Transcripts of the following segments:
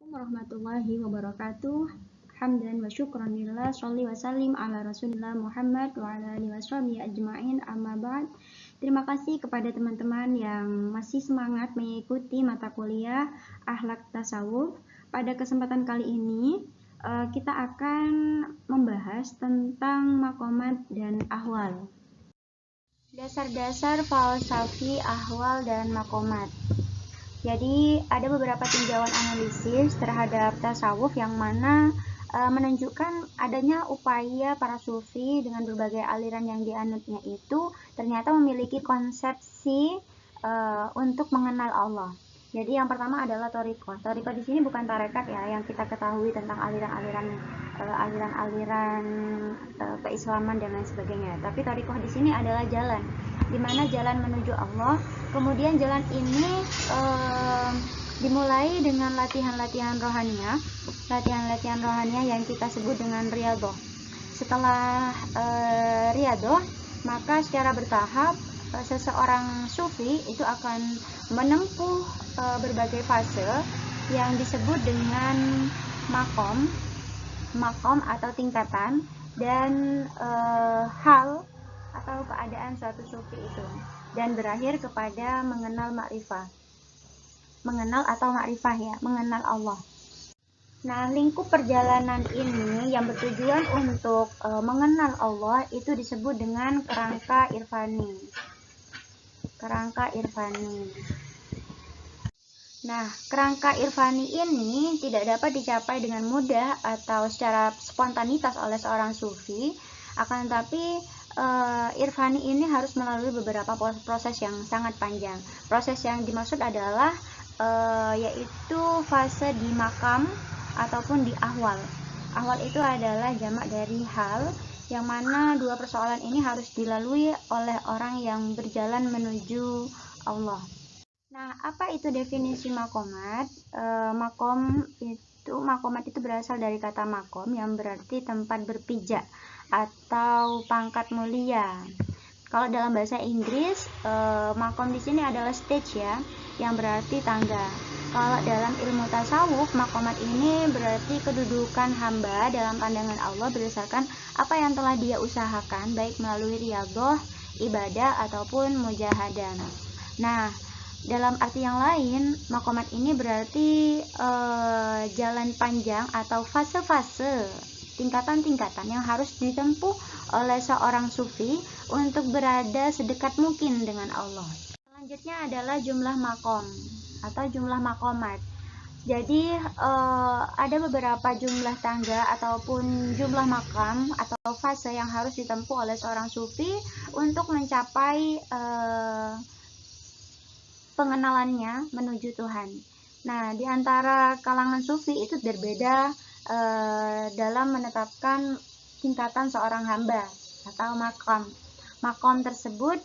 Warahmatullahi wabarakatuh. Hamdan wa syukran lillah, sholli wa sallim ala rasulillah Muhammad wa ala alihi washabihi ajma'in, amma ba'd. Terima kasih kepada teman-teman yang masih semangat mengikuti mata kuliah Akhlak Tasawuf. Pada kesempatan kali ini kita akan membahas tentang maqamat dan ahwal. Dasar-dasar falsafi ahwal dan maqamat. Jadi ada beberapa tinjauan analisis terhadap tasawuf yang mana menunjukkan adanya upaya para sufi dengan berbagai aliran yang dianutnya itu ternyata memiliki konsepsi untuk mengenal Allah. Jadi yang pertama adalah thariqah. Thariqah di sini bukan tarekat ya, yang kita ketahui tentang aliran-aliran keislaman dan lain sebagainya. Tapi thariqah di sini adalah jalan, di mana jalan menuju Allah. Kemudian jalan ini dimulai dengan latihan-latihan rohaniah yang kita sebut dengan riyadhah. Setelah riyadhah, maka secara bertahap seseorang sufi itu akan menempuh berbagai fase yang disebut dengan maqam atau tingkatan dan hal atau keadaan suatu sufi itu, dan berakhir kepada mengenal mengenal Allah. Nah, lingkup perjalanan ini yang bertujuan untuk mengenal Allah itu disebut dengan kerangka irfani. Nah, kerangka irfani ini tidak dapat dicapai dengan mudah atau secara spontanitas oleh seorang sufi, akan tetapi irfani ini harus melalui beberapa proses yang sangat panjang. Proses yang dimaksud adalah yaitu fase di makam ataupun di ahwal. Ahwal itu adalah jamak dari hal, yang mana dua persoalan ini harus dilalui oleh orang yang berjalan menuju Allah. Nah, apa itu definisi maqamat? Maqamat itu berasal dari kata maqam yang berarti tempat berpijak atau pangkat mulia. Kalau dalam bahasa Inggris, maqam di sini adalah stage ya, yang berarti tangga. Kalau dalam ilmu tasawuf, maqamat ini berarti kedudukan hamba dalam pandangan Allah berdasarkan apa yang telah dia usahakan, baik melalui riyadhah, ibadah ataupun mujahadah. Nah, dalam arti yang lain, maqamat ini berarti jalan panjang atau fase-fase, tingkatan-tingkatan yang harus ditempuh oleh seorang sufi untuk berada sedekat mungkin dengan Allah. Selanjutnya adalah jumlah maqam atau jumlah maqamat. Jadi ada beberapa jumlah tangga ataupun jumlah makam atau fase yang harus ditempuh oleh seorang sufi untuk mencapai pengenalannya menuju Tuhan. Nah, di antara kalangan sufi itu berbeda dalam menetapkan tingkatan seorang hamba atau makam. Makam tersebut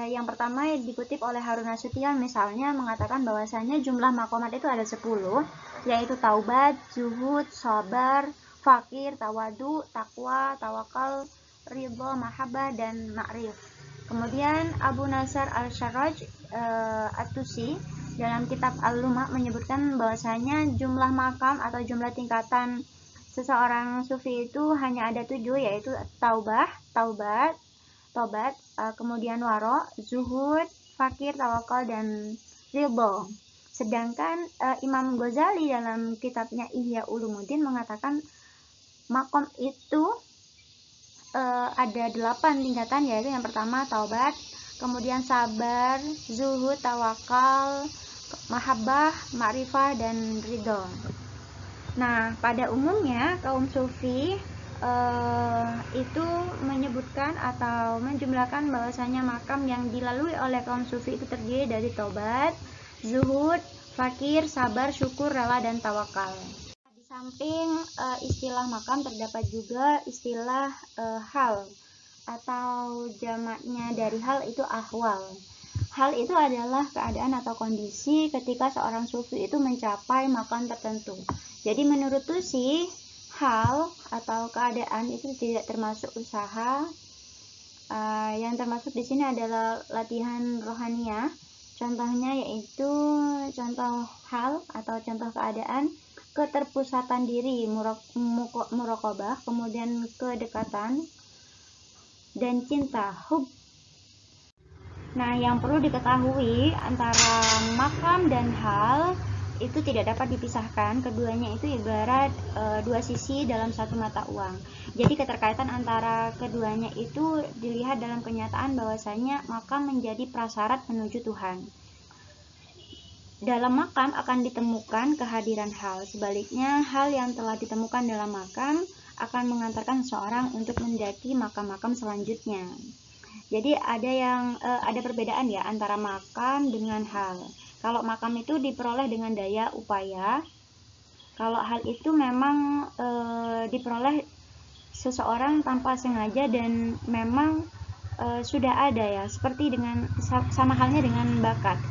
yang pertama dikutip oleh Harun Nasution misalnya mengatakan bahwasanya jumlah maqamat itu ada 10, yaitu taubat, zuhud, sabar, fakir, tawadu, takwa, tawakal, ridho, mahabbah, dan ma'rif. Kemudian Abu Nasr al-Sharraj At-Tusi dalam kitab Al-Luma menyebutkan bahwasanya jumlah makam atau jumlah tingkatan seseorang sufi itu hanya ada 7, yaitu taubat, kemudian waro, zuhud, fakir, tawakal, dan ridho. Sedangkan Imam Ghazali dalam kitabnya Ihya Ulumuddin mengatakan makom itu ada 8 tingkatan, yaitu yang pertama taubat, kemudian sabar, zuhud, tawakal, mahabbah, ma'rifah, dan ridho. Nah, pada umumnya kaum sufi itu menyebutkan atau menjumlahkan bahwasanya makam yang dilalui oleh kaum sufi itu terdiri dari taubat, zuhud, fakir, sabar, syukur, rela, dan tawakal. Di samping istilah makam terdapat juga istilah hal atau jamaknya dari hal itu ahwal. Hal itu adalah keadaan atau kondisi ketika seorang sufi itu mencapai makam tertentu. Jadi menurut Tusi, hal atau keadaan itu tidak termasuk usaha. Yang termasuk di sini adalah latihan rohaniah. Contohnya yaitu contoh hal atau contoh keadaan keterpusatan diri, muraqabah, kemudian kedekatan dan cinta, hub. Nah, yang perlu diketahui antara makam dan hal itu tidak dapat dipisahkan. Keduanya itu ibarat dua sisi dalam satu mata uang. Jadi keterkaitan antara keduanya itu dilihat dalam kenyataan bahwasanya makam menjadi prasyarat menuju Tuhan. Dalam makam akan ditemukan kehadiran hal. Sebaliknya, hal yang telah ditemukan dalam makam akan mengantarkan seseorang untuk mendaki makam-makam selanjutnya. Jadi ada perbedaan ya antara makam dengan hal. Kalau makam itu diperoleh dengan daya upaya. Kalau hal itu memang diperoleh seseorang tanpa sengaja dan memang sudah ada ya, seperti dengan sama halnya dengan bakat.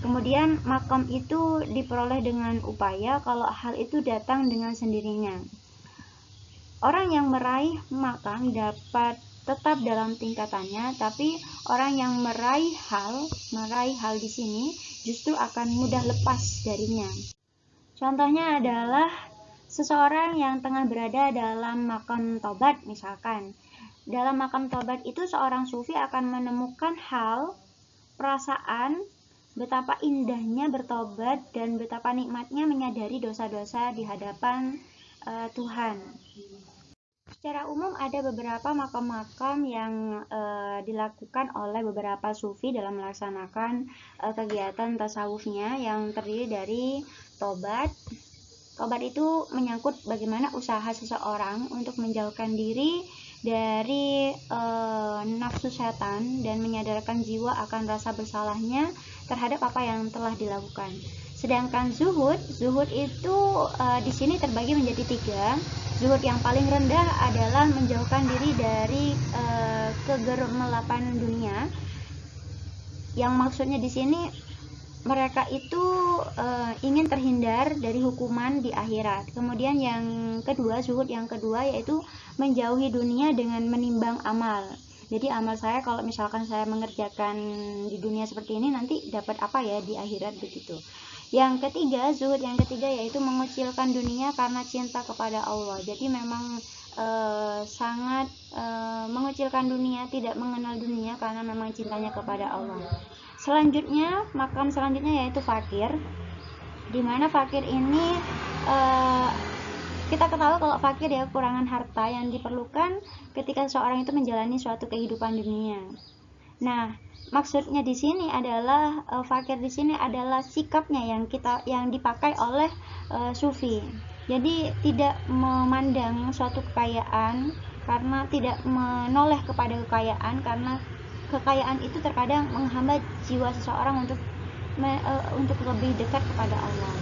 Kemudian makam itu diperoleh dengan upaya, kalau hal itu datang dengan sendirinya. Orang yang meraih makam dapat tetap dalam tingkatannya, tapi orang yang meraih hal di sini justru akan mudah lepas darinya. Contohnya adalah seseorang yang tengah berada dalam makam tobat misalkan. Dalam makam tobat itu seorang sufi akan menemukan hal, perasaan, betapa indahnya bertobat dan betapa nikmatnya menyadari dosa-dosa di hadapan Tuhan. Secara umum ada beberapa makam-makam yang dilakukan oleh beberapa sufi dalam melaksanakan kegiatan tasawufnya yang terdiri dari tobat. Tobat itu menyangkut bagaimana usaha seseorang untuk menjauhkan diri dari nafsu setan dan menyadarkan jiwa akan rasa bersalahnya terhadap apa yang telah dilakukan. Sedangkan zuhud itu di sini terbagi menjadi 3. Zuhud yang paling rendah adalah menjauhkan diri dari kegemilapan dunia. Yang maksudnya di sini mereka itu ingin terhindar dari hukuman di akhirat. Kemudian yang kedua, zuhud yang kedua yaitu menjauhi dunia dengan menimbang amal. Jadi amal saya kalau misalkan saya mengerjakan di dunia seperti ini nanti dapat apa ya di akhirat begitu. Yang ketiga, zuhud yang ketiga yaitu mengucilkan dunia karena cinta kepada Allah. Jadi memang sangat mengucilkan dunia, tidak mengenal dunia karena memang cintanya kepada Allah. Selanjutnya, makam selanjutnya yaitu fakir. Dimana fakir ini kita ketahui kalau fakir ya kekurangan harta yang diperlukan ketika seorang itu menjalani suatu kehidupan dunia. Nah, maksudnya di sini adalah fakir di sini adalah sikapnya yang dipakai oleh sufi. Jadi tidak memandang suatu kekayaan karena tidak menoleh kepada kekayaan, karena kekayaan itu terkadang menghambat jiwa seseorang untuk lebih dekat kepada Allah.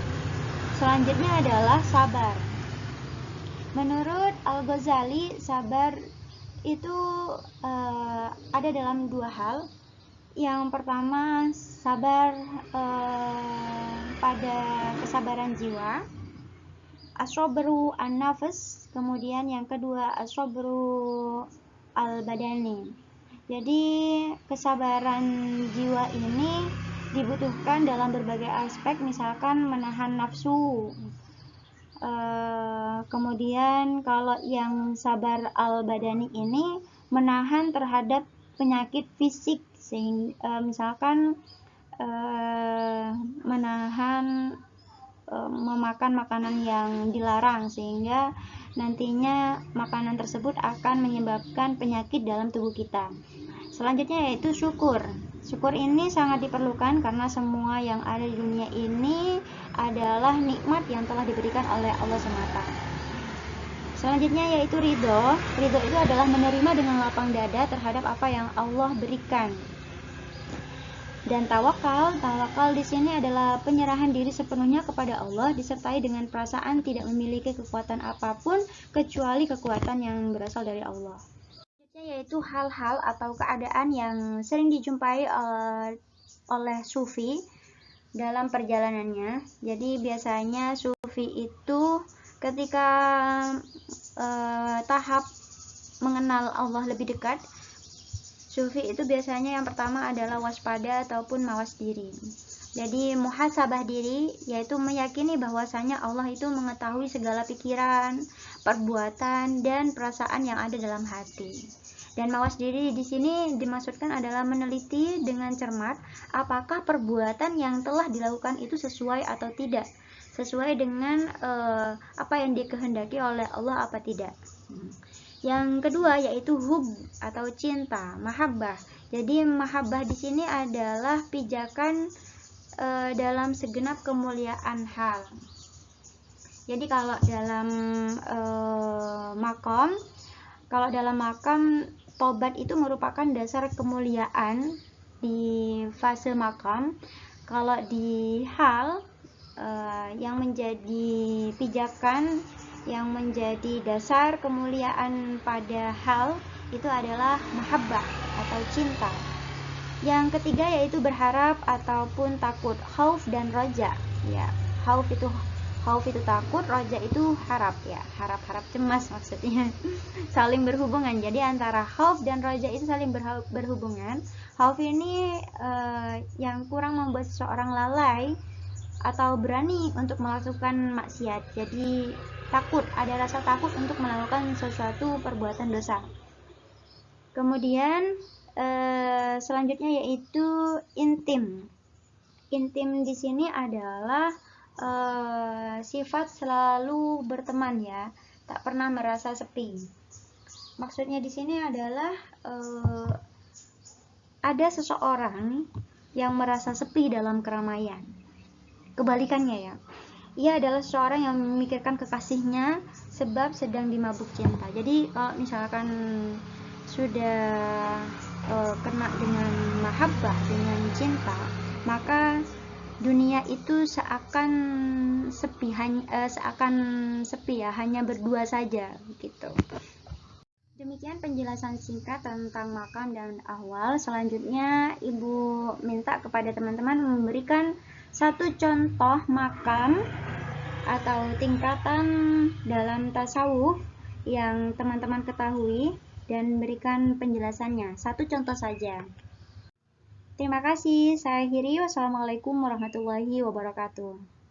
Selanjutnya adalah sabar. Menurut Al-Ghazali, sabar itu ada dalam 2 hal. Yang pertama, sabar pada kesabaran jiwa, as-sabru an-nafs. Kemudian yang kedua, as-sabru al-badani. Jadi kesabaran jiwa ini dibutuhkan dalam berbagai aspek, misalkan menahan nafsu. Kemudian kalau yang sabar al-badani ini menahan terhadap penyakit fisik, sehingga misalkan menahan memakan makanan yang dilarang, sehingga nantinya makanan tersebut akan menyebabkan penyakit dalam tubuh kita. Selanjutnya yaitu syukur. Syukur ini sangat diperlukan karena semua yang ada di dunia ini adalah nikmat yang telah diberikan oleh Allah semata. Selanjutnya yaitu ridho. Ridho itu adalah menerima dengan lapang dada terhadap apa yang Allah berikan. Dan tawakal di sini adalah penyerahan diri sepenuhnya kepada Allah disertai dengan perasaan tidak memiliki kekuatan apapun kecuali kekuatan yang berasal dari Allah. Selanjutnya yaitu hal-hal atau keadaan yang sering dijumpai oleh sufi dalam perjalanannya. Jadi biasanya sufi itu ketika tahap mengenal Allah lebih dekat, sufi itu biasanya yang pertama adalah waspada ataupun mawas diri. Jadi muhasabah diri yaitu meyakini bahwasanya Allah itu mengetahui segala pikiran, perbuatan, dan perasaan yang ada dalam hati. Dan mawas diri di sini dimaksudkan adalah meneliti dengan cermat apakah perbuatan yang telah dilakukan itu sesuai atau tidak, sesuai dengan apa yang dikehendaki oleh Allah apa tidak. Yang kedua yaitu hub atau cinta, mahabbah. Jadi mahabbah di sini adalah pijakan dalam segenap kemuliaan hal. Jadi kalau dalam makam tobat itu merupakan dasar kemuliaan di fase makam. Kalau di hal yang menjadi pijakan, yang menjadi dasar kemuliaan pada hal itu adalah mahabbah atau cinta. Yang ketiga yaitu berharap ataupun takut, khauf dan roja. Ya, khauf itu takut, roja itu harap ya, harap cemas maksudnya. Saling berhubungan. Jadi antara khauf dan roja itu saling berhubungan. Khauf ini yang kurang membuat seseorang lalai atau berani untuk melakukan maksiat. Jadi takut, ada rasa takut untuk melakukan sesuatu perbuatan dosa. Kemudian selanjutnya yaitu intim. Intim di sini adalah sifat selalu berteman ya, tak pernah merasa sepi. Maksudnya di sini adalah ada seseorang yang merasa sepi dalam keramaian. Kebalikannya ya, ia adalah seseorang yang memikirkan kekasihnya sebab sedang dimabuk cinta. Jadi kalau misalkan sudah kena dengan mahabbah, dengan cinta, maka dunia itu seakan sepi ya, hanya berdua saja gitu. Demikian penjelasan singkat tentang makam dan ahwal. Selanjutnya Ibu minta kepada teman-teman memberikan satu contoh makam atau tingkatan dalam tasawuf yang teman-teman ketahui dan berikan penjelasannya. Satu contoh saja. Terima kasih. Saya akhiri. Wassalamualaikum warahmatullahi wabarakatuh.